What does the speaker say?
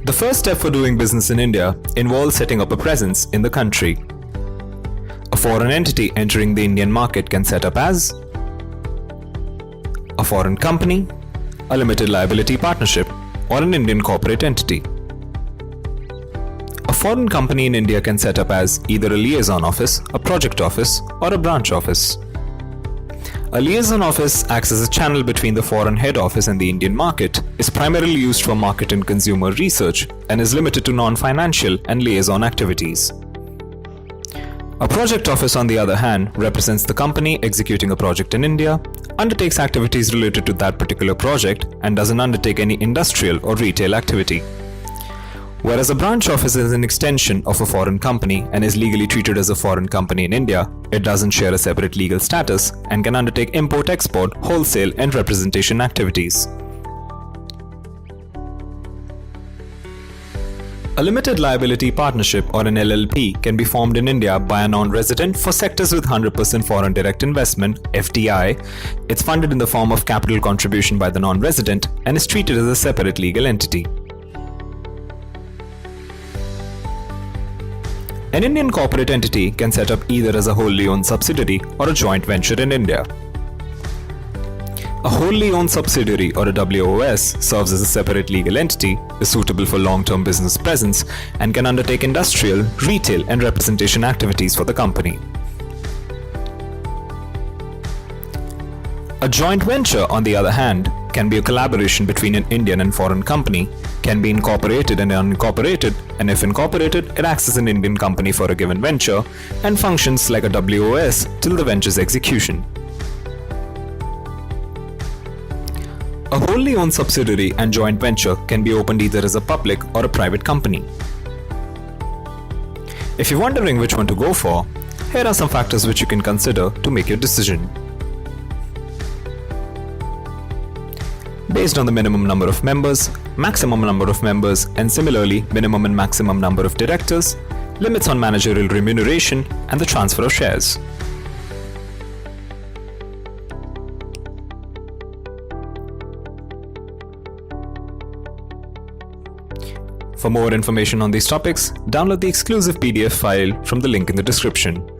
The first step for doing business in India involves setting up a presence in the country. A foreign entity entering the Indian market can set up as a foreign company, a limited liability partnership, or an Indian corporate entity. A foreign company in India can set up as either a liaison office, a project office, or a branch office. A liaison office acts as a channel between the foreign head office and the Indian market, is primarily used for market and consumer research, and is limited to non-financial and liaison activities. A project office, on the other hand, represents the company executing a project in India, undertakes activities related to that particular project, and doesn't undertake any industrial or retail activity. Whereas a branch office is an extension of a foreign company and is legally treated as a foreign company in India, it doesn't share a separate legal status and can undertake import-export, wholesale, and representation activities. A limited liability partnership, or an LLP, can be formed in India by a non-resident for sectors with 100% foreign direct investment (FDI). It's funded in the form of capital contribution by the non-resident and is treated as a separate legal entity. An Indian corporate entity can set up either as a wholly owned subsidiary or a joint venture in India. A wholly owned subsidiary, or a WOS, serves as a separate legal entity, is suitable for long-term business presence, and can undertake industrial, retail, and representation activities for the company. A joint venture, on the other hand, can be a collaboration between an Indian and foreign company, can be incorporated and unincorporated, and if incorporated, it acts as an Indian company for a given venture and functions like a WOS till the venture's execution. A wholly owned subsidiary and joint venture can be opened either as a public or a private company. If you're wondering which one to go for, here are some factors which you can consider to make your decision. Based on the minimum number of members, maximum number of members, and similarly minimum and maximum number of directors, limits on managerial remuneration, and the transfer of shares. For more information on these topics, download the exclusive PDF file from the link in the description.